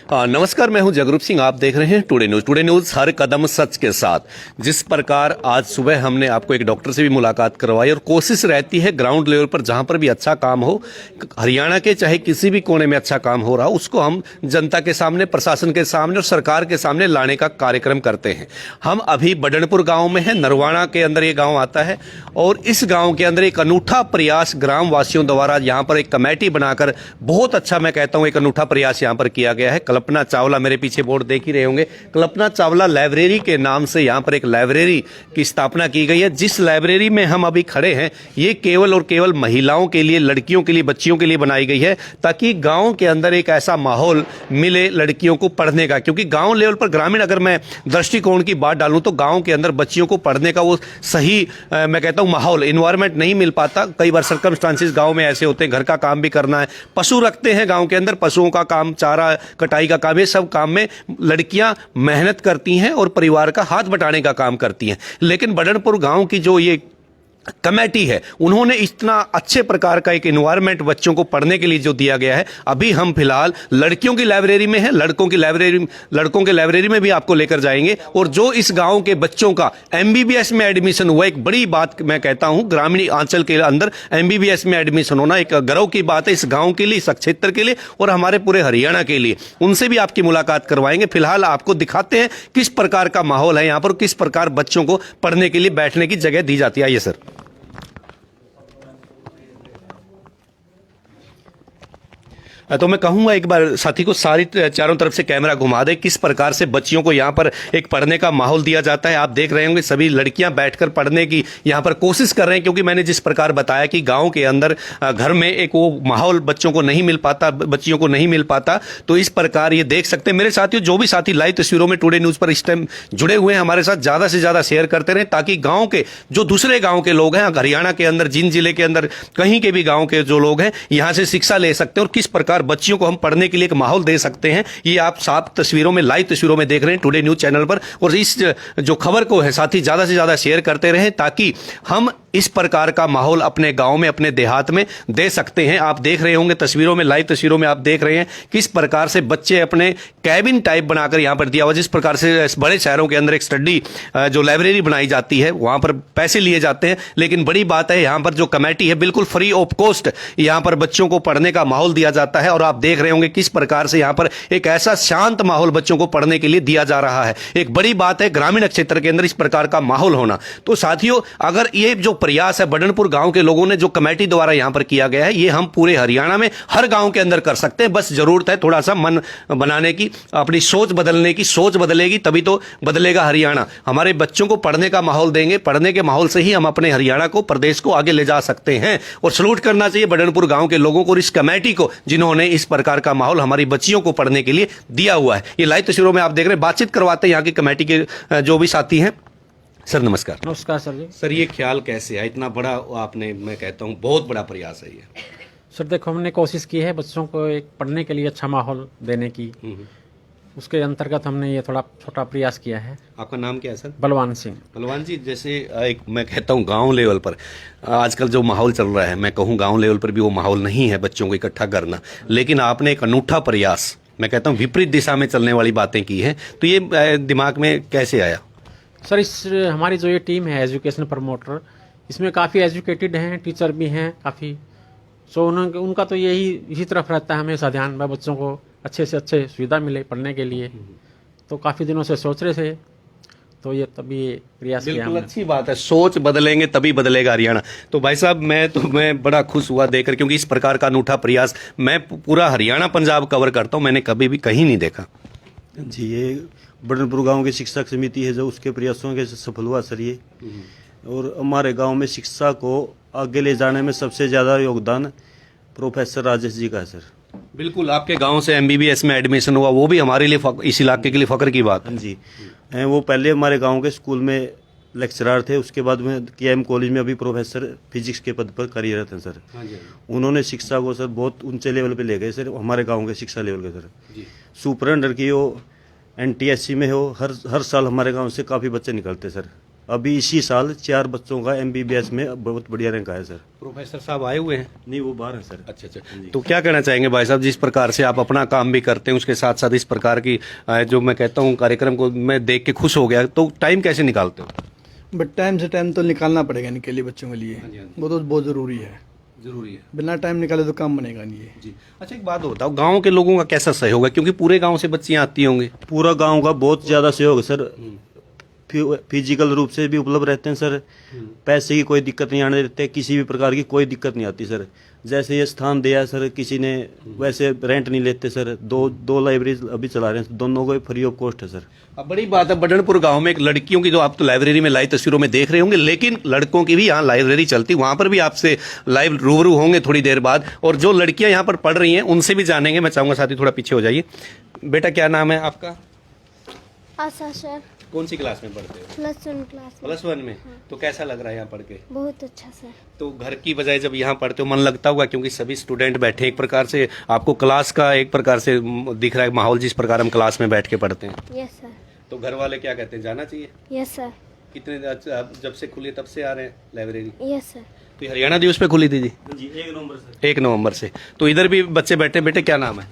नमस्कार, मैं हूं जगरूप सिंह। आप देख रहे हैं टुडे न्यूज। टुडे न्यूज हर कदम सच के साथ। जिस प्रकार आज सुबह हमने आपको एक डॉक्टर से भी मुलाकात करवाई और कोशिश रहती है ग्राउंड लेवल पर जहां पर भी अच्छा काम हो, हरियाणा के चाहे किसी भी कोने में अच्छा काम हो रहा हो, उसको हम जनता के सामने, प्रशासन के सामने और सरकार के सामने लाने का कार्यक्रम करते हैं। हम अभी बडनपुर गाँव में है, नरवाणा के अंदर ये गाँव आता है और इस गाँव के अंदर एक अनूठा प्रयास ग्राम वासियों द्वारा यहाँ पर एक कमेटी बनाकर बहुत अच्छा, मैं कहता हूँ, एक अनूठा प्रयास यहाँ पर किया गया है। कल्पना चावला, मेरे पीछे बोर्ड देख ही रहे होंगे, कल्पना चावला लाइब्रेरी के नाम से यहाँ पर एक लाइब्रेरी की स्थापना की गई है। जिस लाइब्रेरी में हम अभी खड़े हैं, ये केवल और केवल महिलाओं के लिए, लड़कियों के लिए, बच्चियों के लिए बनाई गई है, ताकि गांव के अंदर एक ऐसा माहौल मिले लड़कियों को पढ़ने का। क्योंकि गांव लेवल पर, ग्रामीण अगर मैं दृष्टिकोण की बात डालूं तो गांव के अंदर बच्चियों को पढ़ने का वो सही, मैं कहता हूं, माहौल, इन्वायरमेंट नहीं मिल पाता। कई बार सर्कमस्टांसिस गांव में ऐसे होते हैं, घर का काम भी करना है, पशु रखते हैं गांव के अंदर, पशुओं का काम, चारा कटाई का काम, ये सब काम में लड़कियां मेहनत करती हैं और परिवार का हाथ बटाने का काम करती हैं। लेकिन बडनपुर गांव की जो ये कमेटी है, उन्होंने इतना अच्छे प्रकार का एक एनवायरनमेंट बच्चों को पढ़ने के लिए जो दिया गया है। अभी हम फिलहाल लड़कियों की लाइब्रेरी में हैं, लड़कों के लाइब्रेरी में भी आपको लेकर जाएंगे। और जो इस गांव के बच्चों का एमबीबीएस में एडमिशन हुआ, एक बड़ी बात मैं कहता हूं, ग्रामीण अंचल के अंदर एमबीबीएस में एडमिशन होना एक गर्व की बात है इस गांव के लिए, इस क्षेत्र के लिए और हमारे पूरे हरियाणा के लिए। उनसे भी आपकी मुलाकात करवाएंगे। फिलहाल आपको दिखाते हैं किस प्रकार का माहौल है यहाँ पर, किस प्रकार बच्चों को पढ़ने के लिए बैठने की जगह दी जाती है। आइए सर। तो मैं कहूंगा एक बार साथी को सारी चारों तरफ से कैमरा घुमा दे, किस प्रकार से बच्चियों को यहाँ पर एक पढ़ने का माहौल दिया जाता है। आप देख रहे होंगे सभी लड़कियां बैठकर पढ़ने की यहाँ पर कोशिश कर रहे हैं, क्योंकि मैंने जिस प्रकार बताया कि गांव के अंदर घर में एक वो माहौल बच्चों को नहीं मिल पाता, बच्चियों को नहीं मिल पाता। तो इस प्रकार ये देख सकते हैं मेरे साथियों, जो भी साथी लाइव तस्वीरों में टुडे न्यूज पर इस टाइम जुड़े हुए हैं हमारे साथ, ज्यादा से ज्यादा शेयर करते रहे, ताकि गाँव के जो दूसरे गाँव के लोग हैं, हरियाणा के अंदर, जिन जिले के अंदर कहीं के भी गाँव के जो लोग हैं, यहाँ से शिक्षा ले सकते हैं और किस प्रकार बच्चियों को हम पढ़ने के लिए एक माहौल दे सकते हैं। ये आप साफ तस्वीरों में, लाइव तस्वीरों में देख रहे हैं टुडे न्यूज चैनल पर। और इस जो खबर को है साथी ज्यादा से ज्यादा शेयर करते रहें, ताकि हम इस प्रकार का माहौल अपने गांव में, अपने देहात में दे सकते हैं। आप देख रहे होंगे तस्वीरों में, लाइव तस्वीरों में आप देख रहे हैं किस प्रकार से बच्चे अपने कैबिन टाइप बनाकर यहां पर दिया हुआ, जिस प्रकार से बड़े शहरों के अंदर एक स्टडी जो लाइब्रेरी बनाई जाती है, वहां पर पैसे लिए जाते हैं। लेकिन बड़ी बात है, यहां पर जो कमेटी है, बिल्कुल फ्री ऑफ कॉस्ट यहां पर बच्चों को पढ़ने का माहौल दिया जाता है। और आप देख रहे होंगे किस प्रकार से यहां पर एक ऐसा शांत माहौल बच्चों को पढ़ने के लिए दिया जा रहा है। एक बड़ी बात है ग्रामीण क्षेत्र के अंदर इस प्रकार का माहौल होना। तो साथियों, अगर ये जो प्रयास है बडनपुर गांव के लोगों ने, जो कमेटी द्वारा यहां पर किया गया है, ये हम पूरे हरियाणा में हर गांव के अंदर कर सकते हैं। बस जरूरत है थोड़ा सा मन बनाने की, अपनी सोच बदलने की। सोच बदलेगी तभी तो बदलेगा हरियाणा। हमारे बच्चों को पढ़ने का माहौल देंगे, पढ़ने के माहौल से ही हम अपने हरियाणा को, प्रदेश को आगे ले जा सकते हैं। और सलूट करना चाहिए बडनपुर गांव के लोगों को और इस कमेटी को, जिन्होंने इस प्रकार का माहौल हमारी बच्चियों को पढ़ने के लिए दिया हुआ है। ये लाइव तस्वीरों में आप देख रहे हैं। बातचीत करवाते हैं यहाँ की कमेटी के जो भी साथी हैं। सर नमस्कार। नमस्कार सर जी। सर ये ख्याल कैसे है, इतना बड़ा आपने, मैं कहता हूँ बहुत बड़ा प्रयास है ये। सर देखो, हमने कोशिश की है बच्चों को एक पढ़ने के लिए अच्छा माहौल देने की। उसके अंतर्गत हमने ये थोड़ा छोटा प्रयास किया है। आपका नाम क्या है सर? बलवान सिंह। बलवान जी, जैसे एक मैं कहता हूँ गांव लेवल पर आजकल जो माहौल चल रहा है, मैं कहूँ गांव लेवल पर भी वो माहौल नहीं है बच्चों को इकट्ठा करना, लेकिन आपने एक अनूठा प्रयास, मैं कहता हूँ विपरीत दिशा में चलने वाली बातें की हैं। तो ये दिमाग में कैसे आया? सर हमारी जो ये टीम है एजुकेशन प्रमोटर, इसमें काफ़ी एजुकेटेड हैं, टीचर भी हैं काफ़ी। सो उनका तो इसी तरफ रहता है हमेशा ध्यान, भाई बच्चों को अच्छे से अच्छे सुविधा मिले पढ़ने के लिए। तो काफ़ी दिनों से सोच रहे थे, तो ये तभी प्रयास किया। बिल्कुल अच्छी बात है, सोच बदलेंगे तभी बदलेगा हरियाणा। तो भाई साहब, मैं बड़ा खुश हुआ देखकर, क्योंकि इस प्रकार का अनूठा प्रयास मैं पूरा हरियाणा पंजाब कवर करता हूँ, मैंने कभी भी कहीं नहीं देखा जी। ये बडनपुर गांव की शिक्षक समिति है जो उसके प्रयासों के सफल हुआ सर ये। और हमारे गांव में शिक्षा को आगे ले जाने में सबसे ज़्यादा योगदान प्रोफेसर राजेश जी का है सर। बिल्कुल, आपके गांव से एमबीबीएस में एडमिशन हुआ, वो भी हमारे लिए, इस इलाके के लिए फख्र की बात है जी। वो पहले हमारे गांव के स्कूल में लेक्चरर थे, उसके बाद में केएम कॉलेज में अभी प्रोफेसर फिजिक्स के पद पर कार्यरत हैं सर। उन्होंने शिक्षा को सर बहुत ऊंचे लेवल पे ले गए सर, हमारे गांव के शिक्षा लेवल के सर। सुपरंडर की हो, एनटीएससी में हो, हर साल हमारे गांव से काफ़ी बच्चे निकलते सर। अभी इसी साल 4 बच्चों का MBBS में बहुत बढ़िया रैंक आया सर। प्रोफेसर साहब आए हुए हैं? नहीं, वो बाहर है सर। अच्छा अच्छा। तो क्या कहना चाहेंगे भाई साहब, जिस प्रकार से आप अपना काम भी करते हैं उसके साथ साथ इस प्रकार की जो मैं कहता हूँ कार्यक्रम को मैं देख के खुश हो गया, तो टाइम कैसे निकालते हो? बट टाइम से टाइम तो निकालना पड़ेगा इनके लिए, बच्चों के लिए वो तो बहुत ज़रूरी है। जरूरी है। बिना टाइम निकाले तो काम बनेगा नहीं है। जी। अच्छा, एक बात बताओ, गांव के लोगों का कैसा सहयोग है, क्योंकि पूरे गांव से बच्चियां आती होंगी? पूरा गांव का बहुत ज़्यादा सहयोग है सर। फिजिकल रूप से भी उपलब्ध रहते हैं सर। पैसे की कोई दिक्कत नहीं आने देते, किसी भी प्रकार की कोई दिक्कत नहीं आती सर। जैसे ये स्थान दिया है सर किसी ने, वैसे रेंट नहीं लेते सर। दो लाइब्रेरी अभी चला रहे हैं, दोनों को फ्री ऑफ कॉस्ट है सर। अब बड़ी बात है, बडनपुर गांव में एक लड़कियों की, जो आप तो लाइब्रेरी में लाइव तस्वीरों में देख रहे होंगे, लेकिन लड़कों की भी यहाँ लाइब्रेरी चलती, वहां पर भी आपसे लाइव रूबरू होंगे थोड़ी देर बाद। और जो लड़कियां यहाँ पर पढ़ रही हैं उनसे भी जानेंगे। मैं चाहूंगा साथी थोड़ा पीछे हो जाइए। बेटा, क्या नाम है आपका? आशा सर, कौन सी क्लास में पढ़ते हो? +1 क्लास में। +1 में। तो कैसा लग रहा है यहाँ पढ़ के? बहुत अच्छा सर। तो घर की बजाय जब यहाँ पढ़ते हो मन लगता होगा, क्योंकि सभी स्टूडेंट बैठे, एक प्रकार से आपको क्लास का एक प्रकार से दिख रहा है माहौल, जिस प्रकार हम क्लास में बैठ के पढ़ते हैं। Yes sir. तो घर वाले क्या कहते हैं, जाना चाहिए? Yes sir. कितने जब से खुली तब से आ रहे हैं लाइब्रेरी? Yes sir. तो हरियाणा दिवस पे खुली थी जी? जी, 1 नवंबर से। 1 नवंबर से। तो इधर भी बच्चे बैठे। बेटे, क्या नाम है?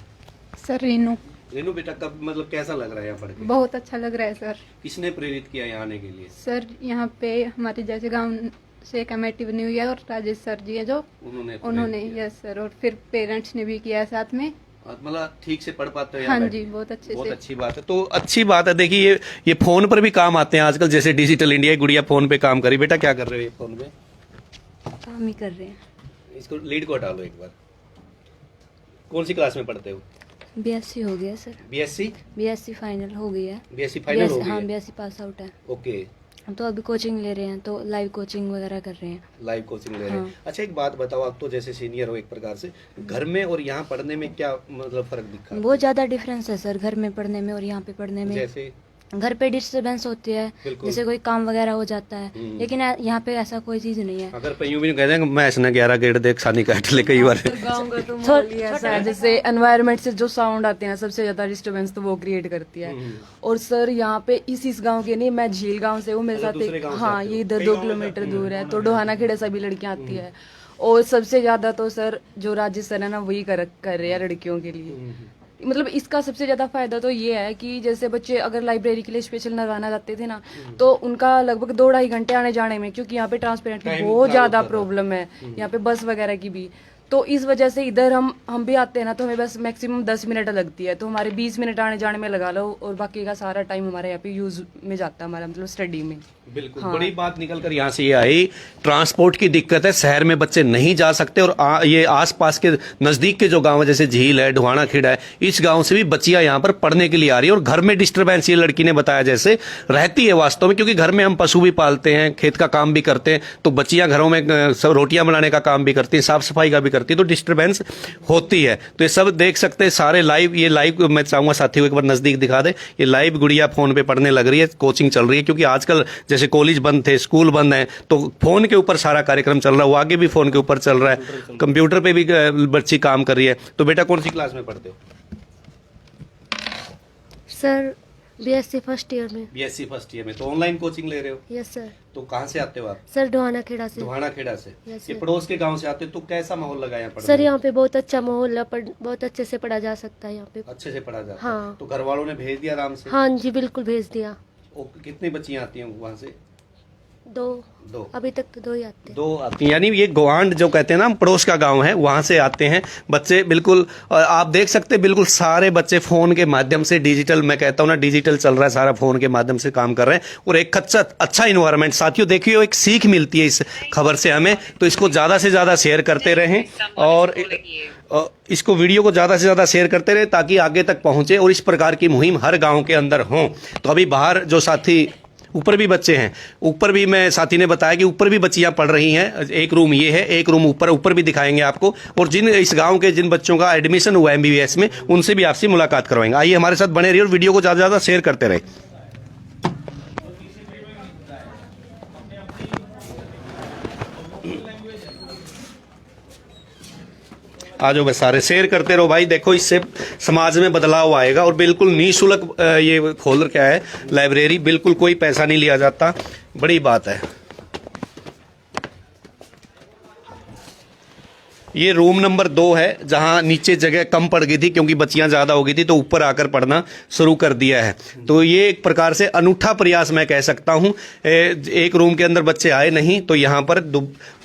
सर रीनू। रेनू बेटा, कब मतलब कैसा लग रहा है यहाँ पढ़ के? बहुत अच्छा लग रहा है सर। किसने प्रेरित किया यहाँ आने के लिए? सर यहाँ पे हमारे जैसे गांव से एक कमेटी बनी हुई है और राजेश सर जी है जो उन्होंने यस सर, और फिर पेरेंट्स ने भी किया है साथ में। मतलब ठीक से पढ़ पाते हो? हाँ यहाँ जी, बैठ के? बहुत अच्छे बहुत से। अच्छी बात है। तो अच्छी बात है। देखिए, ये फोन पर भी काम आते हैं आजकल, जैसे डिजिटल इंडिया। गुड़िया फोन पे काम करी। बेटा, क्या कर रहे हो ये फोन पे? काम ही कर रहे हैं। इसको लीड को हटा लो एक बार। कौन सी क्लास में पढ़ते हो? BSc हो गया सर। BSc फाइनल हो गया है। BSc फाइनल हो हाँ, गई है? BSc पास आउट है। ओके। हम तो अभी कोचिंग ले रहे हैं, तो लाइव कोचिंग वगैरह कर रहे हैं। लाइव कोचिंग ले रहे हैं। हाँ। अच्छा, एक बात बताओ, आप तो जैसे सीनियर हो एक प्रकार से, घर में और यहाँ पढ़ने में क्या मतलब फर्क दिखा? बहुत ज़्यादा डिफरेंस है सर, घर में पढ़ने में और यहाँ पे पढ़ने में। जैसे घर पे डिस्टर्बेंस होती है, बिल्कुल। जैसे कोई काम वगैरह हो जाता है, लेकिन यहाँ पे ऐसा कोई चीज़ नहीं है। अगर पे यूं भी कह देंगे मैं इसने 11 गेट देख सानी काट ले कई बार। गांव का तो माहौल ही ऐसा है, जैसे एनवायरनमेंट से जो साउंड आते हैं सबसे ज्यादा डिस्टरबेंस तो वो क्रिएट करती है। और सर यहाँ पे इस गांव के नहीं, मैं झील गांव से हूँ, मेरे साथ दूसरे एक गांव से हाँ आते हो? ये इधर कई 2 गांव में किलोमीटर जाते हो? दूर है, तो डोहाना खेड़ा से भी लड़कियां आती है। और सबसे ज्यादा तो सर जो राजेश सर है ना, वही कर रहे हैं लड़कियों के लिए। मतलब इसका सबसे ज्यादा फायदा तो ये है कि जैसे बच्चे अगर लाइब्रेरी के लिए स्पेशल नरवाना जाते थे ना, तो उनका लगभग 2-2.5 घंटे आने जाने में, क्योंकि यहाँ पे ट्रांसपेरेंट की टाइम बहुत खराब ज्यादा होता था। प्रॉब्लम है, यहाँ पे बस वगैरह की भी। तो इस वजह से इधर हम भी आते हैं ना, तो हमें बस मैक्सिमम 10 मिनट लगती है, तो हमारे 20 मिनट आने जाने में लगा लो, और बाकी का सारा टाइम हमारे यहाँ पे यूज में जाता है, हमारा मतलब स्टडी में। बिल्कुल। बड़ी बात निकल कर यहाँ से ये आई, ट्रांसपोर्ट की दिक्कत है, शहर में बच्चे नहीं जा सकते। और ये आसपास के नजदीक के जो गांव है, जैसे झील है, ढुआना खेड़ा है, इस गांव से भी बच्चियां यहाँ पर पढ़ने के लिए आ रही है। और घर में डिस्टर्बेंस, ये लड़की ने बताया, जैसे रहती है वास्तव में, क्योंकि घर में हम पशु भी पालते हैं, खेत का काम भी करते हैं, तो बच्चियां घरों में सब रोटियां बनाने का काम भी करती है, साफ सफाई का भी करती है, तो डिस्टर्बेंस होती है। तो ये सब देख सकते हैं सारे लाइव। ये लाइव मैं चाहूंगा साथियों एक बार नजदीक दिखा दे। ये लाइव गुड़िया फोन पे पढ़ने लग रही है, कोचिंग चल रही है, क्योंकि आजकल जैसे कॉलेज बंद थे, स्कूल बंद है, तो फोन के ऊपर सारा कार्यक्रम चल रहा है। वो आगे भी फोन के ऊपर चल रहा है, कंप्यूटर पे भी बच्ची काम कर रही है। तो बेटा, कौन सी क्लास में पढ़ते हो? सर BSc फर्स्ट ईयर में। BSc फर्स्ट ईयर में। तो ऑनलाइन कोचिंग ले रहे हो? Yes sir. तो कहाँ से आते हो आप? सर ढोहाना खेड़ा से। धुआना खेड़ा से। Yes, ये sir. पड़ोस के गांव से आते हो, तो कैसा माहौल लगा यहाँ पढ़ने सर में? यहाँ पे बहुत अच्छा माहौल है, बहुत अच्छे से पढ़ा जा सकता है यहाँ पे। अच्छे से पढ़ा जाता है? हाँ। तो घर वालों ने भेज दिया आराम से? हाँ जी, बिल्कुल भेज दिया। कितनी बच्चियां आती हैं वहाँ से? 2 अभी तक तो 2 ही आते हैं। 2 आती हैं। यानी ये गोवांड जो कहते हैं ना, पड़ोस का गांव है, वहां से आते हैं बच्चे। बिल्कुल। और आप देख सकते हैं, बिल्कुल सारे बच्चे फोन के माध्यम से, डिजिटल, मैं कहता हूं ना, डिजिटल चल रहा है सारा, फोन के माध्यम से काम कर रहे हैं। और एक अच्छा इन्वायरमेंट। साथियों देखिए, एक सीख मिलती है इस खबर से हमें, तो इसको ज्यादा से ज्यादा शेयर करते रहें, और इसको वीडियो को ज्यादा से ज्यादा शेयर करते रहे, ताकि आगे तक पहुंचे और इस प्रकार की मुहिम हर गांव के अंदर हो। तो अभी बाहर जो साथी, ऊपर भी बच्चे हैं, ऊपर भी मैं साथी ने बताया कि ऊपर भी बच्चियां पढ़ रही हैं। एक रूम ये है, एक रूम ऊपर भी दिखाएंगे आपको। और जिन इस गांव के जिन बच्चों का एडमिशन हुआ MBBS में, उनसे भी आपसे मुलाकात करवाएंगे। आइए हमारे साथ बने रहिए और वीडियो को ज्यादा से ज्यादा शेयर करते रहे। आज बस सारे शेयर करते रहो भाई। देखो, इससे समाज में बदलाव आएगा। और बिल्कुल निःशुल्क ये खोल क्या है लाइब्रेरी, बिल्कुल कोई पैसा नहीं लिया जाता। बड़ी बात है। ये रूम नंबर 2 है, जहां नीचे जगह कम पड़ गई थी क्योंकि बच्चियां ज्यादा हो गई थी, तो ऊपर आकर पढ़ना शुरू कर दिया है। तो ये एक प्रकार से अनूठा प्रयास मैं कह सकता हूं। एक रूम के अंदर बच्चे आए नहीं तो यहां पर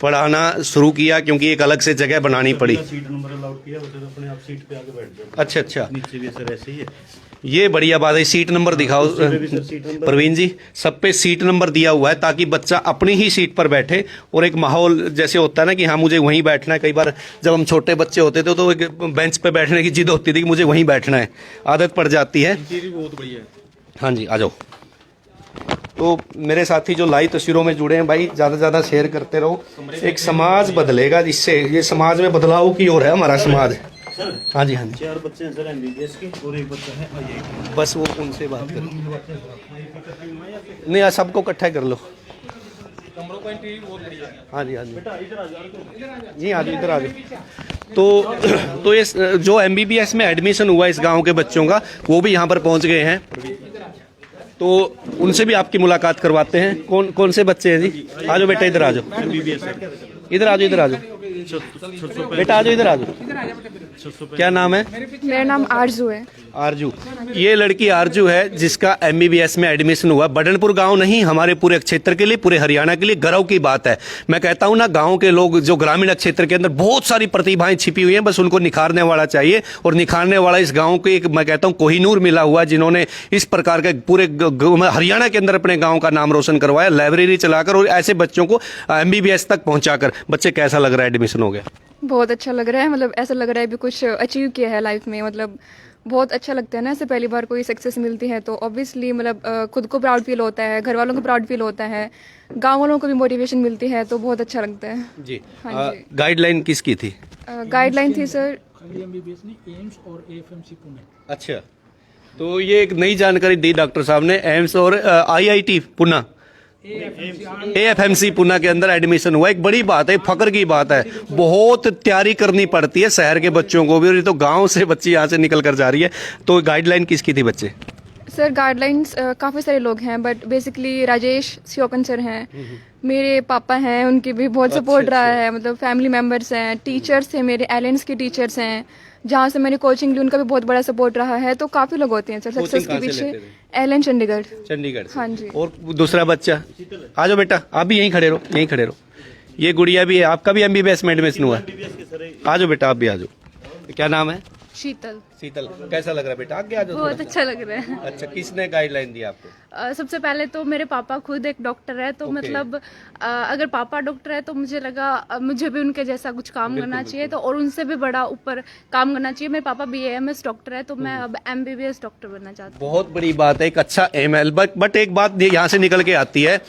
पढ़ाना शुरू किया, क्योंकि एक अलग से जगह बनानी पड़ी। सीट नंबर अलाउड किया, वो तो अपने आप सीट पे आके बैठ जाओ। अच्छा अच्छा, नीचे भी सर ऐसे ही है। ये बढ़िया बात है। सीट नंबर दिखाओ प्रवीण जी, सब पे सीट नंबर दिया हुआ है ताकि बच्चा अपनी ही सीट पर बैठे और एक माहौल जैसे होता है ना कि हाँ मुझे वहीं बैठना है। कई बार जब हम छोटे बच्चे होते थे तो एक बेंच पे बैठने की जिद होती थी कि मुझे वहीं बैठना है, आदत पड़ जाती है। बहुत बढ़िया है। हाँ जी, आ जाओ। तो मेरे साथी जो लाइव तस्वीरों में जुड़े हैं भाई, ज़्यादा से ज़्यादा शेयर करते रहो। एक समाज बदलेगा इससे, ये समाज में बदलाव की ओर है हमारा समाज। हाँ जी हाँ जी, 4 बच्चे हैं सर एमबीबीएस के और एक बच्चा है आईआईटी। बस वो उनसे बात करो। नहीं, सबको इकट्ठा कर लो। हाँ जी हाँ जी जी, हाँ जी इधर आ जाओ। तो ये जो एमबीबीएस में एडमिशन हुआ इस गांव के बच्चों का, वो भी यहाँ पर पहुँच गए हैं। तो उनसे भी आपकी मुलाकात करवाते हैं। कौन कौन से बच्चे हैं जी? आ जाओ बेटा, इधर आ जाओ। एमबीबीएस इधर आ जाओ, इधर आ जाओ बेटा, आ जाओ इधर आ जाओ। क्या नाम है? मेरा नाम आरजू है। आरजू, ये लड़की आरजू है जिसका एमबीबीएस में एडमिशन हुआ। बडनपुर गांव नहीं, हमारे पूरे क्षेत्र के लिए, पूरे हरियाणा के लिए गर्व की बात है। मैं कहता हूं ना, गांव के लोग जो ग्रामीण क्षेत्र के अंदर बहुत सारी प्रतिभाएं छिपी हुई हैं, बस उनको निखारने वाला चाहिए। और निखारने वाला इस गांव के एक, मैं कहता हूं, कोहिनूर मिला हुआ, जिन्होंने इस प्रकार के पूरे हरियाणा के अंदर अपने गाँव का नाम रोशन करवाया, लाइब्रेरी चलाकर और ऐसे बच्चों को एमबीबीएस तक पहुंचाकर। बच्चे, कैसा लग रहा है एडमिशन हो गया? बहुत अच्छा लग रहा है, मतलब ऐसा लग रहा है भी कुछ अचीव किया है लाइफ में। मतलब बहुत अच्छा लगता है ना, ऐसे पहली बार कोई सक्सेस मिलती है तो ऑब्वियसली मतलब खुद को प्राउड फील होता है, घर वालों को प्राउड फील होता है, गांव वालों को भी मोटिवेशन मिलती है, तो बहुत अच्छा लगता है जी। हाँ जी। गाइडलाइन किसकी थी? गाइडलाइन थी सर एमबीबीएस नहीं, एम्स और एएफएमसी पुणे। अच्छा, तो ये एक नई जानकारी दी डॉक्टर साहब ने। एम्स और आईआईटी पुणे, एएफएमसी पुणे के अंदर एडमिशन हुआ। एक बड़ी बात है, फख्र की बात है। बहुत तैयारी करनी पड़ती है शहर के बच्चों को भी, और ये तो गांव से बच्ची यहाँ से निकल कर जा रही है। तो गाइडलाइन किसकी थी बच्चे? सर गाइडलाइंस काफ़ी सारे लोग हैं, बट बेसिकली राजेश सियोकन सर हैं, मेरे पापा हैं, उनकी भी बहुत सपोर्ट रहा है। मतलब फैमिली मेम्बर्स हैं, टीचर्स हैं, मेरे एलेंस के टीचर्स हैं जहाँ से मैंने कोचिंग ली, उनका भी बहुत बड़ा सपोर्ट रहा है। तो काफ़ी लोग होते हैं सर सक्सेस के पीछे। एलन चंडीगढ़। चंडीगढ़ से। हाँ जी। और दूसरा बच्चा, आ जाओ बेटा, आप भी यहीं खड़े रहो, यहीं खड़े रहो। ये गुड़िया भी है, आपका भी एमबीबीएस में एडमिशन हुआ? आ जाओ बेटा, आप भी आ जाओ। क्या नाम है? शीतल। शीतल, कैसा लग रहा है बेटा? आगे आ जाओ। बहुत अच्छा लग रहा है। अच्छा, किसने गाइडलाइन दी आपको? सबसे पहले तो मेरे पापा खुद एक डॉक्टर है, तो मतलब अगर पापा डॉक्टर है तो मुझे लगा मुझे भी उनके जैसा कुछ काम करना चाहिए, तो और उनसे भी बड़ा ऊपर काम करना चाहिए। मेरे पापा बीएएमएस डॉक्टर है, तो मैं अब एमबीबीएस डॉक्टर बनना चाहती हूँ। बहुत बड़ी बात है, एक अच्छा एम एल। बट एक बात यहाँ से निकल के आती है,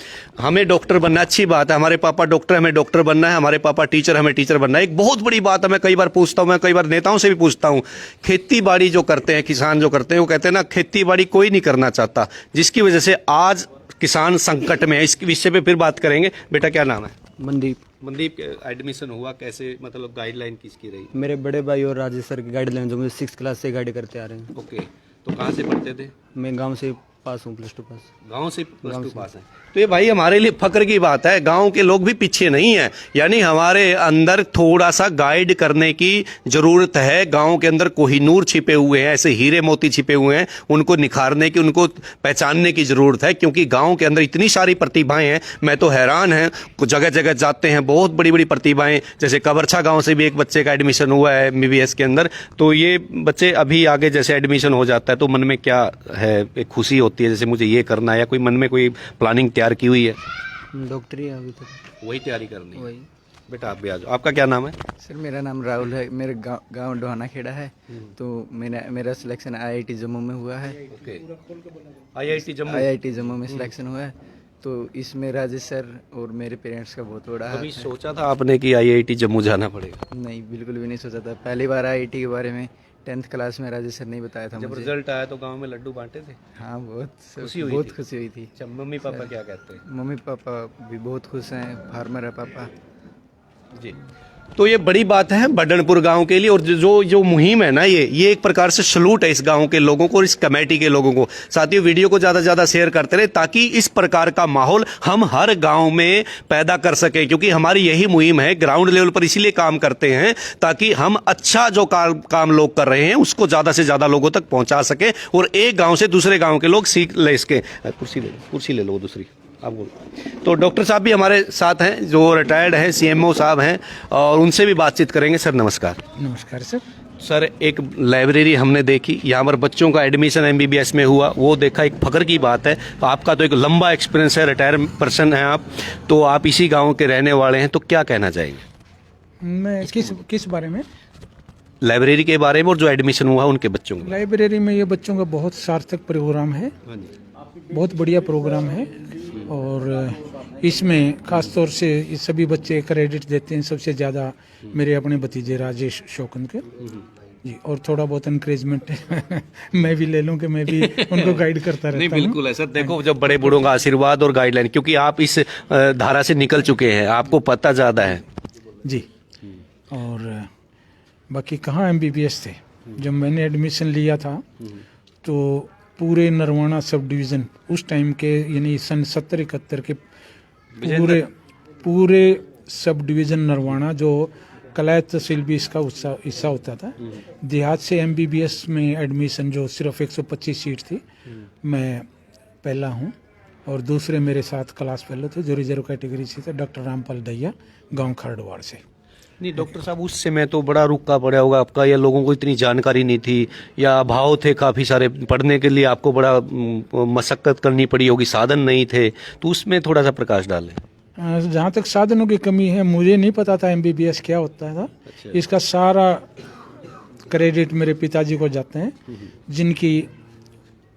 हमें डॉक्टर बनना अच्छी बात है। हमारे पापा डॉक्टर, हमें डॉक्टर बनना है। हमारे पापा टीचर, हमें टीचर बनना है। एक बहुत बड़ी बात है। मैं कई बार पूछता हूँ, मैं कई बार नेताओं से भी पूछता हूँ, खेती बाड़ी जो करते हैं, किसान जो करते हैं, वो कहते हैं ना, खेती बाड़ी कोई नहीं करना चाहता, जिसकी वजह से आज किसान संकट में है। इस विषय पे फिर बात करेंगे। बेटा, क्या नाम है? मनदीप। मनदीप, एडमिशन हुआ कैसे, मतलब गाइडलाइन किसकी रही? मेरे बड़े भाई और राजेश सर की गाइडलाइन, जो मुझे 6th क्लास से गाइड करते आ रहे हैं। ओके, तो कहाँ से पढ़ते थे? मैं गांव से पास हूँ, +2 पास। गांव से +2 पास है। तो ये भाई हमारे लिए फक्र की बात है, गांव के लोग भी पीछे नहीं है। यानी हमारे अंदर थोड़ा सा गाइड करने की जरूरत है। गांव के अंदर कोहिनूर छिपे हुए हैं, ऐसे हीरे मोती छिपे हुए हैं, उनको निखारने की, उनको पहचानने की जरूरत है। क्योंकि गांव के अंदर इतनी सारी प्रतिभाएं हैं, मैं तो हैरान है। जगह जगह जाते हैं, बहुत बड़ी बड़ी प्रतिभाएं। जैसे कबरछा गांव से भी एक बच्चे का एडमिशन हुआ है एमबीबीएस के अंदर। तो ये बच्चे अभी आगे जैसे एडमिशन हो जाता है तो मन में क्या है, एक खुशी होती है, जैसे मुझे ये करना है, या कोई मन में कोई प्लानिंग तैयार की हुई है? डॉक्टरी है अभी तक, वही तैयारी करनी है। वही। बेटा, आप भी आ जाओ। आपका क्या नाम है? सर मेरा नाम राहुल है, मेरे गांव डोहाना खेड़ा है। तो मेरा सिलेक्शन आईआईटी जम्मू में हुआ है। ओके, आईआईटी जम्मू में सिलेक्शन हुआ है। तो इसमें राजेश सर और मेरे पेरेंट्स का बहुत बड़ा हाथ कभी है। सोचा था आपने कि आईआईटी जम्मू जाना पड़ेगा? नहीं, बिल्कुल भी नहीं सोचा था। पहली बार आईआईटी के बारे में 10th क्लास में राजेश सर ने बताया था जब मुझे। रिजल्ट आया तो गांव में लड्डू बांटे थे? हाँ, बहुत खुशी हुई बहुत थी? खुशी हुई थी। अच्छा, मम्मी पापा क्या कहते हैं? मम्मी पापा भी बहुत खुश हैं, फार्मर है पापा। जी। तो ये बड़ी बात है बडनपुर गांव के लिए, और जो मुहिम है ना, ये एक प्रकार से सलूट है इस गांव के लोगों को और इस कमेटी के लोगों को। साथियों, वीडियो को ज़्यादा से ज़्यादा शेयर करते रहे ताकि इस प्रकार का माहौल हम हर गांव में पैदा कर सकें, क्योंकि हमारी यही मुहिम है। ग्राउंड लेवल पर इसीलिए काम करते हैं ताकि हम अच्छा जो काम लोग कर रहे हैं उसको ज़्यादा से ज़्यादा लोगों तक पहुँचा सकें और एक गाँव से दूसरे गाँव के लोग सीख ले सकें। कुर्सी ले लो दूसरी, आप बोलो। तो डॉक्टर साहब भी हमारे साथ हैं जो रिटायर्ड हैं, CMO साहब हैं, और उनसे भी बातचीत करेंगे। सर नमस्कार। नमस्कार सर। सर, एक लाइब्रेरी हमने देखी, यहाँ पर बच्चों का एडमिशन MBBS में हुआ, वो देखा, एक फख्र की बात है। तो आपका तो एक लंबा एक्सपीरियंस है, रिटायर पर्सन हैं आप, तो आप इसी गाँव के रहने वाले हैं, तो क्या कहना चाहेंगे? मैं किस बारे में? लाइब्रेरी के बारे में और जो एडमिशन हुआ उनके बच्चों का। लाइब्रेरी में ये बच्चों का बहुत सार्थक प्रोग्राम है, बहुत बढ़िया प्रोग्राम है, और इसमें खास तौर से ये सभी बच्चे क्रेडिट देते हैं सबसे ज़्यादा मेरे अपने भतीजे राजेश शौकन के जी, और थोड़ा बहुत एनकरेजमेंट मैं भी ले लूं कि मैं भी उनको गाइड करता रहता हूं। नहीं, बिल्कुल है सर। देखो, जब बड़े बूढ़ों का आशीर्वाद और गाइडलाइन, क्योंकि आप इस धारा से निकल चुके हैं, आपको पता ज़्यादा है जी। और बाकी कहाँ MBBS थे जब मैंने एडमिशन लिया था, तो पूरे नरवाना सब डिवीज़न उस टाइम के, यानी सन 70-71 के पूरे सब डिवीज़न नरवाना, जो कलायत तहसील भी इसका हिस्सा होता था, देहात से MBBS में एडमिशन जो सिर्फ 125 सीट थी, मैं पहला हूँ, और दूसरे मेरे साथ क्लास फेलो थे जो रिजर्व कैटेगरी से थे, डॉक्टर रामपाल दैया, गांव खरडवाड़ से। नहीं डॉक्टर साहब, उस समय तो बड़ा रुका पड़ा होगा आपका, या लोगों को इतनी जानकारी नहीं थी, या अभाव थे काफ़ी सारे, पढ़ने के लिए आपको बड़ा मशक्कत करनी पड़ी होगी, साधन नहीं थे, तो उसमें थोड़ा सा प्रकाश डालें। जहाँ तक साधनों की कमी है, मुझे नहीं पता था MBBS क्या होता था। अच्छा। इसका सारा क्रेडिट मेरे पिताजी को जाते हैं, जिनकी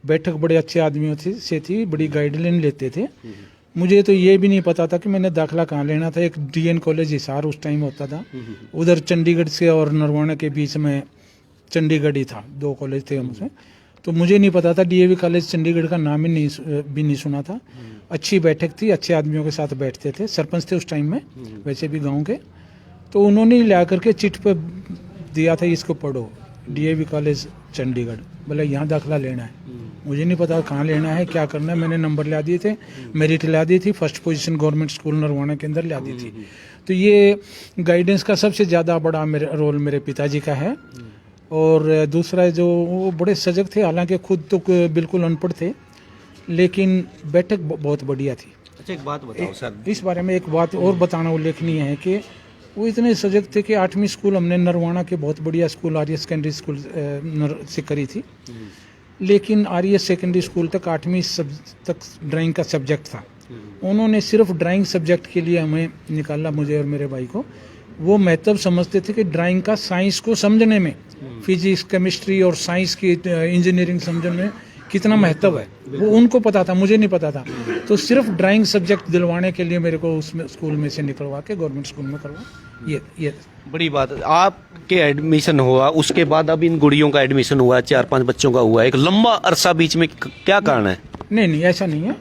बैठक बड़े अच्छे आदमियों से थी, बड़ी गाइडलाइन लेते थे। मुझे तो ये भी नहीं पता था कि मैंने दाखला कहाँ लेना था। एक DN कॉलेज हिसार उस टाइम होता था, उधर चंडीगढ़ से और नरवाना के बीच में चंडीगढ़ ही था, 2 कॉलेज थे हमसे। तो मुझे नहीं पता था, DAV कॉलेज चंडीगढ़ का नाम ही नहीं सुना था। अच्छी बैठक थी, अच्छे आदमियों के साथ बैठते थे, सरपंच थे उस टाइम में वैसे भी गाँव के। तो उन्होंने ला करके चिट पे दिया था, इसको पढ़ो, DAV कॉलेज चंडीगढ़, बोले यहाँ दाखला लेना है। मुझे नहीं पता कहाँ लेना है, क्या करना है। मैंने नंबर ला दिए थे, मेरिट ला दी थी, first position government school Narwana के अंदर ला दी थी। तो ये गाइडेंस का सबसे ज़्यादा बड़ा रोल मेरे पिताजी का है। और दूसरा जो वो बड़े सजग थे, हालांकि खुद तो बिल्कुल अनपढ़ थे, लेकिन बैठक बहुत बढ़िया थी। अच्छा, एक बात बताओ सर, इस बारे में एक बात और बताना उल्लेखनीय है कि वो इतने सजग थे कि 8वीं स्कूल हमने नरवाना के बहुत बढ़िया स्कूल आर्य सेकेंडरी स्कूल से करी थी, लेकिन आर्य सेकेंडरी स्कूल तक 8वीं तक ड्राइंग का सब्जेक्ट था। उन्होंने सिर्फ ड्राइंग सब्जेक्ट के लिए हमें निकाला, मुझे और मेरे भाई को। वो महत्व समझते थे कि ड्राइंग का साइंस को समझने में, फिजिक्स, केमिस्ट्री और साइंस की इंजीनियरिंग समझने में कितना महत्व है, वो उनको पता था, मुझे नहीं पता था। तो सिर्फ ड्राइंग सब्जेक्ट दिलवाने के लिए मेरे को उसमें स्कूल में से निकलवा के गवर्नमेंट स्कूल में करवा, ये बड़ी बात है। आपके एडमिशन हुआ, उसके बाद अब इन गुड़ियों का एडमिशन हुआ, 4-5 बच्चों का हुआ, एक लंबा अरसा बीच में क्या कारण है? नहीं, ऐसा नहीं है।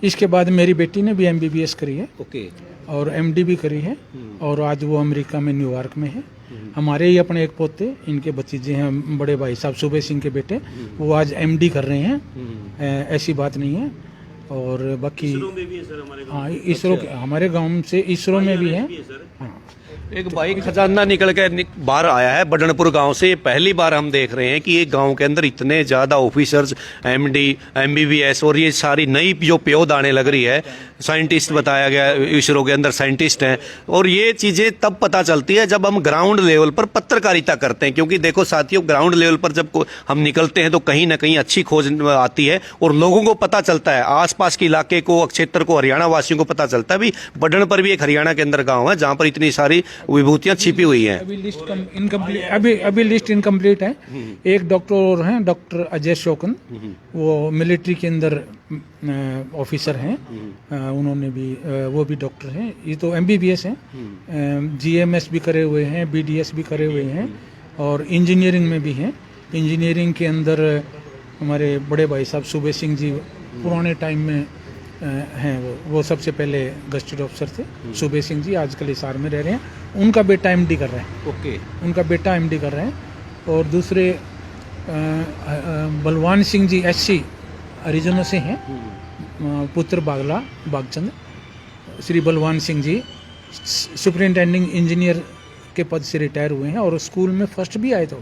इसके बाद मेरी बेटी ने भी MBBS करी है, ओके, और MD भी करी है, और आज वो अमेरिका में न्यूयॉर्क में है। हमारे ही अपने एक पोते, इनके भतीजे हैं, बड़े भाई साहब सुबह सिंह के बेटे, वो आज MD कर रहे हैं। ऐसी बात नहीं है। और बाकी हाँ, इसरो हमारे गांव से इसरो में भी है। हाँ, एक भाई खजाना निकल के बाहर आया है बडनपुर गांव से। पहली बार हम देख रहे हैं कि एक गांव के अंदर इतने ज़्यादा ऑफिसर्स, MD, MBBS और ये सारी नई जो प्योद आने लग रही है। साइंटिस्ट बताया गया, इसरो के अंदर साइंटिस्ट हैं। और ये चीज़ें तब पता चलती है जब हम ग्राउंड लेवल पर पत्रकारिता करते हैं, क्योंकि देखो साथियों, ग्राउंड लेवल पर जब हम निकलते हैं तो कहीं ना कहीं अच्छी खोज आती है और लोगों को पता चलता है, आसपास के इलाके को, क्षेत्र को, हरियाणा वासियों को पता चलता है भी बडन पर भी एक हरियाणा के अंदर गाँव है जहाँ पर इतनी सारी विभूतियाँ छिपी हुई हैं। अभी लिस्ट इनकम्प्लीट है। एक डॉक्टर और हैं, डॉक्टर अजय शौकन, वो मिलिट्री के अंदर ऑफिसर हैं। उन्होंने भी, वो भी डॉक्टर हैं। ये तो MBBS हैं, GMS भी करे हुए हैं, BDS भी करे हुए हैं, और इंजीनियरिंग में भी हैं। इंजीनियरिंग के अंदर हमारे बड़े भाई साहब सुबह सिंह जी पुराने टाइम में हैं, वो सबसे पहले गस्टेड ऑफिसर थे। सुबह सिंह जी आजकल हिसार में रह रहे हैं, उनका बेटा एमडी कर रहे हैं। ओके। उनका बेटा एमडी कर रहे हैं। और दूसरे बलवान सिंह जी एससी हरिजनों से हैं, पुत्र बागला बागचंद। श्री बलवान सिंह जी सुपरिंटेंडिंग इंजीनियर के पद से रिटायर हुए हैं और स्कूल में फर्स्ट भी आए थे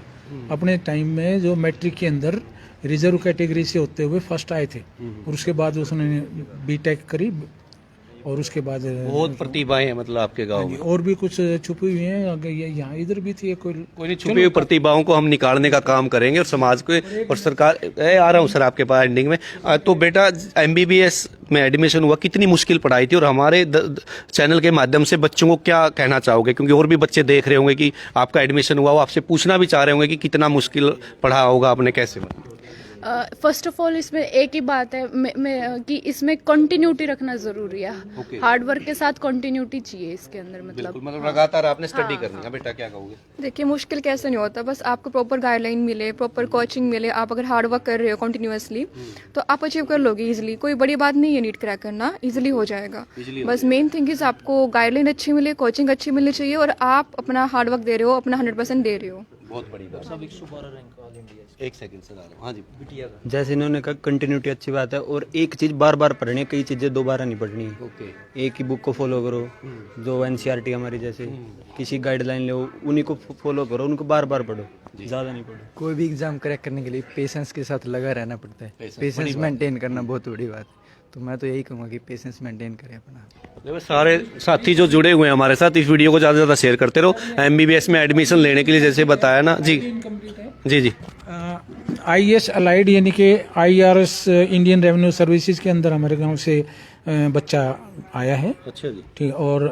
अपने टाइम में, जो मैट्रिक के अंदर रिजर्व कैटेगरी से होते हुए फर्स्ट आए थे। और उसके बाद उसने बीटेक करी और उसके बाद बहुत प्रतिभाएं हैं मतलब आपके गांव में। और भी कुछ छुपी हुई हैं, यहाँ इधर भी थी कोई नहीं, छुपी हुई प्रतिभाओं को हम निकालने का काम करेंगे और समाज को और सरकार। आ रहा हूँ सर आपके पास एंडिंग में। तो बेटा एमबीबीएस में एडमिशन हुआ, कितनी मुश्किल पढ़ाई थी और हमारे चैनल के माध्यम से बच्चों को क्या कहना चाहोगे, क्योंकि और भी बच्चे देख रहे होंगे कि आपका एडमिशन हुआ, वो आपसे पूछना भी चाह रहे होंगे कि कितना मुश्किल पढ़ा होगा आपने, कैसे? फर्स्ट ऑफ ऑल इसमें एक ही बात है कि इसमें कंटिन्यूटी रखना जरूरी है। हार्ड वर्क के साथ कंटिन्यूटी चाहिए इसके अंदर, मतलब लगातार आपने स्टडी करनी है। बेटा क्या कहोगे? देखिए, मुश्किल कैसे नहीं होता, बस आपको प्रॉपर गाइडलाइन मिले, प्रॉपर कोचिंग मिले, आप अगर हार्ड वर्क कर रहे हो कंटिन्यूअसली तो आप अचीव कर लोगे इजीली। कोई बड़ी बात नहीं है नीट क्रैक करना, इजीली हो जाएगा। बस मेन थिंग इज आपको गाइडलाइन अच्छी मिले, कोचिंग अच्छी मिलनी चाहिए और आप अपना हार्ड वर्क दे रहे हो, अपना 100% दे रहे हो। बहुत बड़ी बात। सब 112 रैंक ऑल इंडिया। एक सेकंड से आ रहा हूं। हाँ जी, बिटिया का जैसे इन्होंने कहा कंटिन्यूटी अच्छी बात है, और एक चीज़ बार बार पढ़नी है, कई चीज़ें दोबारा नहीं पढ़नी है। ओके। एक ही बुक को फॉलो करो, जो एनसीईआरटी हमारी जैसे किसी गाइडलाइन लो, उन्हीं को फॉलो करो, उनको बार बार पढ़ो, ज़्यादा नहीं पढ़ो। कोई भी एग्ज़ाम क्रैक करने के लिए पेशेंस के साथ लगा रहना पड़ता है, पेशेंस मेंटेन करना बहुत बड़ी बात है। तो मैं तो यही कहूँगा कि पेशेंस मेंटेन करें अपना। देखो सारे साथी जो जुड़े हुए हैं हमारे साथ, इस वीडियो को ज़्यादा से ज़्यादा शेयर करते रहो। एमबीबीएस में एडमिशन लेने के लिए जैसे बताया ना जी जी जी आईएएस अलाइड यानी कि आईआरएस इंडियन रेवेन्यू सर्विसेज के अंदर हमारे गांव से बच्चा आया है। अच्छा जी। ठीक। और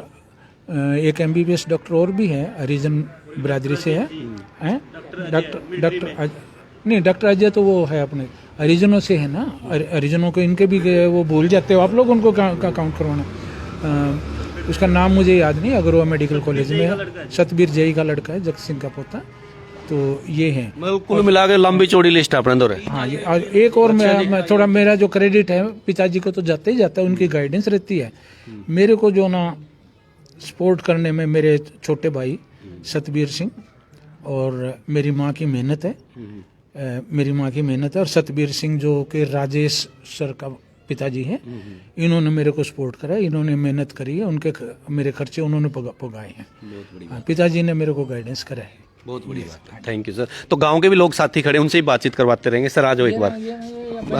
एक एमबीबीएस डॉक्टर और भी है, हरिजन बिरादरी से है, डॉक्टर अजय तो वो है अपने हरिजनों से है ना, हरिजनों को इनके भी वो भूल जाते हो आप लोग, उनको काउंट करवाना। उसका नाम मुझे याद नहीं, अगरवा मेडिकल कॉलेज में सतबीर जई का लड़का है, जगत सिंह का पोता। तो ये है कुल मिला के लंबी चौड़ी लिस्ट अपने दो। हाँ, ये और एक और मैं थोड़ा मेरा जो क्रेडिट है पिताजी को तो जाता ही जाता है, उनकी गाइडेंस रहती है। मेरे को जो ना सपोर्ट करने में मेरे छोटे भाई सतबीर सिंह और मेरी माँ की मेहनत है, और सतबीर सिंह जो कि राजेश सर का पिताजी हैं, इन्होंने मेरे को सपोर्ट करा, इन्होंने मेहनत करी है, उनके मेरे खर्चे उन्होंने पुगाए हैं। पिताजी ने मेरे को गाइडेंस करा है। बहुत बड़ी बात है। Thank you sir. तो गांव के भी लोग साथी खड़े, उनसे ही बातचीत करवाते रहेंगे। सर आ जाओ एक बार,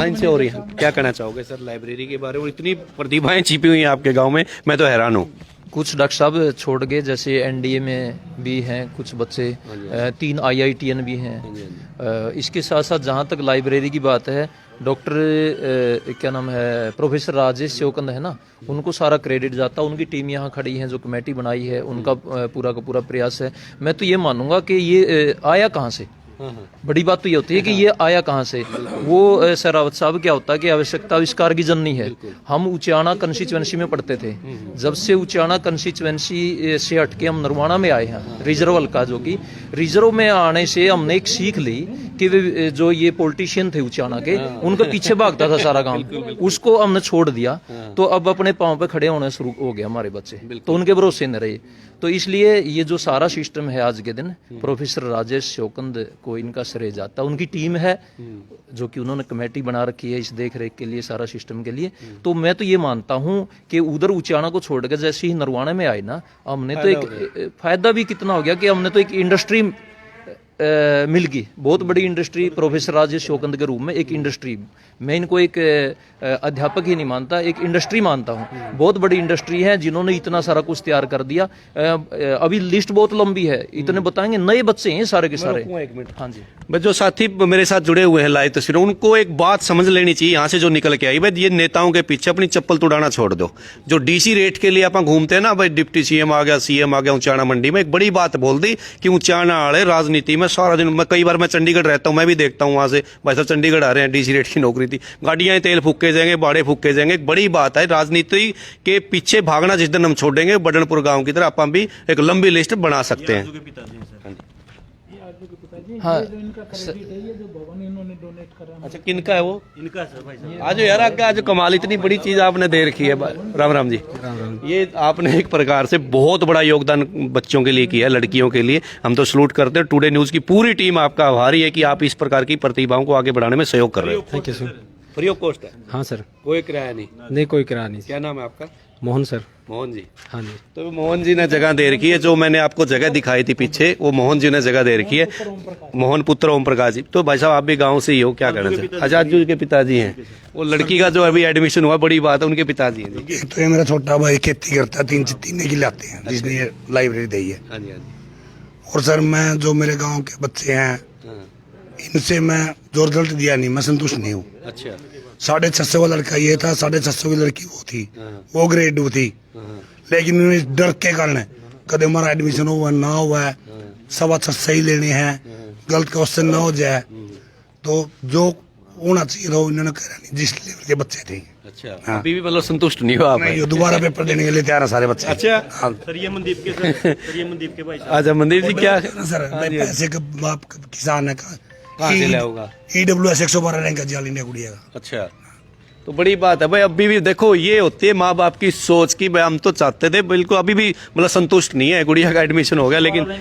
इनसे हो रही है, क्या कहना चाहोगे सर लाइब्रेरी के बारे में? इतनी प्रतिभाएं छिपी हुई हैं आपके गाँव में, मैं तो हैरान हूँ। कुछ डॉक्टर साहब छोड़ गए, जैसे एनडीए में भी हैं कुछ बच्चे, 3 IITN भी हैं। इसके साथ साथ जहाँ तक लाइब्रेरी की बात है, डॉक्टर क्या नाम है, प्रोफेसर राजेश शिवकंद है ना, उनको सारा क्रेडिट जाता है। उनकी टीम यहाँ खड़ी है, जो कमेटी बनाई है, उनका पूरा का पूरा प्रयास है। मैं तो ये मानूंगा कि ये आया कहाँ से, बड़ी बात तो ये होती है कि ये आया कहाँ से। वो सर रावत साहब क्या होता है कि आवश्यकता आविष्कार की जननी है। हम उचाना कंस्टिट्यूएंसी में पढ़ते थे, जब से उचाना कंस्टिट्यूएंसी से हटके हम नरवाना में आए हैं, रिजर्व हल्का, जो कि रिजर्व में आने से हमने एक सीख ली कि वे जो ये पॉलिटिशियन थे उचाना के, उनके पीछे भागता था सारा काम, उसको हमने छोड़ दिया। तो अब अपने पाँव पे खड़े होने शुरू हो गए हमारे बच्चे, तो उनके भरोसे न रहे। तो इसलिए ये जो सारा सिस्टम है आज के दिन, प्रोफेसर राजेश शिवकंद को इनका श्रेय जाता है। उनकी टीम है जो कि उन्होंने कमेटी बना रखी है इस देख रेख के लिए, सारा सिस्टम के लिए। तो मैं तो ये मानता हूँ कि उधर उचाना को छोड़ के जैसे ही नरवाना में आए ना, हमने तो एक फायदा भी कितना हो गया कि हमने तो एक इंडस्ट्री मिल गई, बहुत बड़ी इंडस्ट्री। प्रोफेसर राजेश शिवकंद के रूप में एक इंडस्ट्री, मैं इनको एक अध्यापक ही नहीं मानता, एक इंडस्ट्री मानता हूँ। बहुत बड़ी इंडस्ट्री है जिन्होंने इतना सारा कुछ तैयार कर दिया। अभी लिस्ट बहुत लंबी है, इतने बताएंगे, नए बच्चे हैं सारे के सारे। हाँ जी, बस जो साथी मेरे साथ जुड़े हुए हैं लाइव तस्वीरों, उनको एक बात समझ लेनी चाहिए यहाँ से जो निकल के आई, भाई ये नेताओं के पीछे अपनी चप्पल तुड़ाना छोड़ दो। जो डीसी रेट के लिए आप घूमते हैं ना, भाई डिप्टी सीएम आ गया, सीएम आ गया उचाना मंडी में, एक बड़ी बात बोल दी कि उचाना वाले राजनीति में सारा दिन, मैं कई बार मैं चंडीगढ़ रहता हूँ, मैं भी देखता हूँ वहां से, भाई साहब चंडीगढ़ आ रहे हैं, डीसी रेट की नौकरी थी, गाड़ियां तेल फूके जाएंगे, बाड़े फूके जाएंगे। एक बड़ी बात है, राजनीति के पीछे भागना जिस दिन हम छोड़ेंगे, बडनपुर गांव की तरह आप भी एक लंबी लिस्ट बना सकते हैं। हाँ जो इनका क्रेडिट है, ये जो भवन इन्होंने डोनेट करा। अच्छा, किनका है वो? इनका सर भाई साहब। आज यार आगे आज कमाल, इतनी बड़ी चीज आपने दे रखी है। राम राम जी। ये आपने एक प्रकार से बहुत बड़ा योगदान बच्चों के लिए किया है, लड़कियों के लिए। हम तो सलूट करते हैं। टुडे न्यूज की पूरी टीम आपका आभारी है कि आप इस प्रकार की प्रतिभाओं को आगे बढ़ाने में सहयोग कर रहे हो। Thank you sir. Free of cost है? हाँ सर। कोई किराया नहीं? नहीं, कोई किराया नहीं। क्या नाम है आपका? मोहन सर। मोहन जी। हाँ जी। तो मोहन जी ने जगह दे रखी है, जो मैंने आपको जगह दिखाई थी पीछे, वो मोहन जी ने जगह दे रखी है। मोहन पुत्र ओम प्रकाश जी। तो भाई साहब आप भी गांव से ही हो, क्या कहना चाहिए? आजाद जी के पिताजी हैं। वो लड़की का जो अभी एडमिशन हुआ, बड़ी बात है, उनके पिताजी हैं जी। तो ये मेरा छोटा भाई खेती करता है, तीन किले आते हैं, जिसने ये लाइब्रेरी दी है। हाँ जी, हाँ जी। और सर मैं जो मेरे गांव के बच्चे हैं, इनसे मैं जोर दर्द दिया नहीं, मैं संतुष्ट नहीं हूँ। अच्छा। 650 का लड़का ये था, 650 की लड़की वो थी, वो ग्रेड 2 थी। लेकिन इन्होंने इस डर के कारण कदम हमारा एडमिशन हुआ ना हुआ है, 6.25 सही लेने हैं, गलत क्वेश्चन ना हो जाए, तो जो होना चाहिए था इन्होंने करा नहीं, जिस लेवल के बच्चे थे। अच्छा। हाँ। अभी भी मतलब संतुष्ट नहीं हो आप? नहीं, दोबारा पेपर देने के लिए तैयार है सारे बच्चे। अच्छा। हाँ। सर ये मनदीप के सर ये मनदीप के भाई साहब। अच्छा, मंदिर जी क्या? सर पैसे का बाप किसान है, कहाँ से लाया होगा? EWS 112 रैंक का जाल इंडिया गुड़िया का। अच्छा, तो बड़ी बात है भाई। अभी भी देखो, ये होती है माँ बाप की सोच की भाई हम तो चाहते थे बिल्कुल, अभी भी मतलब संतुष्ट नहीं है। गुड़िया का एडमिशन हो गया, लेकिन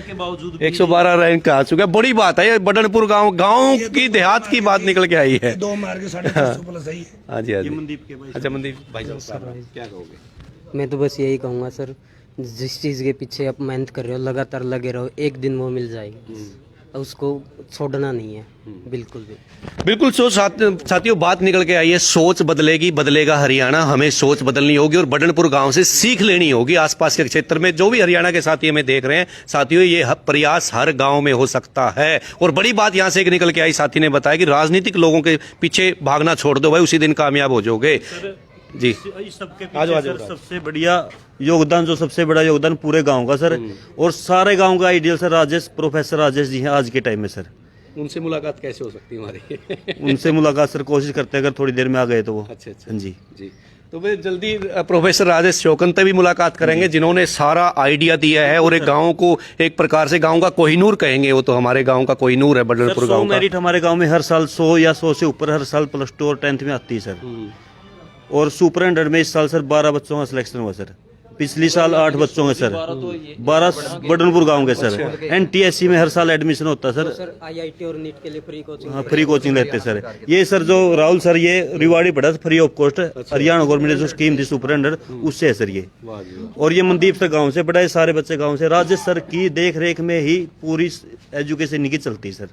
112 रैंक आ चुका है। बड़ी बात है। ये बडनपुर गांव की देहात की बात निकल के आई है। 2 मार के 650 प्लस है। हाँ जी, हाँ जी। मनदीप के भाई। अच्छा, मनदीप भाई साहब क्या कहोगे? मैं तो बस यही कहूँगा सर, जिस चीज़ के पीछे आप मेहनत कर रहे हो, लगातार लगे रहो, एक दिन वो मिल जाएगी, उसको छोड़ना नहीं है बिल्कुल भी। बिल्कुल। साथियों, बात निकल के आई है, सोच बदलेगी, बदलेगा हरियाणा। हमें सोच बदलनी होगी और बडनपुर गांव से सीख लेनी होगी। आसपास के क्षेत्र में जो भी हरियाणा के साथी हमें देख रहे हैं, साथियों ये प्रयास हर गांव में हो सकता है। और बड़ी बात यहां से एक निकल के आई, साथी ने बताया कि राजनीतिक लोगों के पीछे भागना छोड़ दो भाई, उसी दिन कामयाब हो जाओगे जी। सबके पीछे सर सबसे बढ़िया योगदान, जो सबसे बड़ा योगदान पूरे गांव का सर, और सारे गांव का ideal sir professor Rajesh ji हैं आज के टाइम में सर। उनसे मुलाकात कैसे हो सकती है हमारी? उनसे मुलाकात सर कोशिश करते हैं, अगर थोड़ी देर में आ गए तो वो। अच्छा अच्छा। हाँ जी जी। तो वे जल्दी प्रोफेसर राजेश शोकन से भी मुलाकात करेंगे, जिन्होंने सारा आइडिया दिया है और एक गांव को एक प्रकार से गांव का कोहिनूर कहेंगे। वो तो हमारे गांव का कोहिनूर है बडनपुर गांव का। मेरिट हमारे गांव में हर साल 100 या 100 से ऊपर हर साल +2 और 10th में आती है सर। और सुपर 100 में इस साल सर 12 बच्चों का सिलेक्शन हुआ सर। पिछली साल 8 बच्चों के सर, 12 बडनपुर गांव के सर। NTSC में हर साल एडमिशन होता है सर। IIT और नीट के लिए फ्री कोचिंग। हाँ, फ्री कोचिंग लेते सर। ये सर जो राहुल सर, ये रिवार्ड ही पड़ा free of cost. Haryana government ने जो स्कीम थी सुपर 100, उससे है सर ये। और ये मनदीप सर गाँव से पढ़ा है, सारे बच्चे गाँव से। राजेश सर की देख रेख में ही पूरी एजुकेशन इनकी चलती है सर।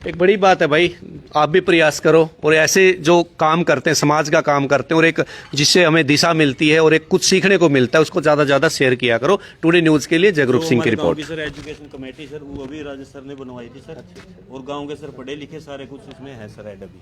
एक बड़ी बात है भाई, आप भी प्रयास करो और ऐसे जो काम करते हैं, समाज का काम करते हैं, और एक जिससे हमें दिशा मिलती है और एक कुछ सीखने को मिलता है, उसको ज्यादा ज्यादा शेयर किया करो। टुडे न्यूज के लिए जगरूप सिंह की report. Sir education committee sir, वो अभी राजेश सर ने बनवाई थी सर। और गाँव के सर पढ़े लिखे सारे कुछ उसमें है सर। ऐड अभी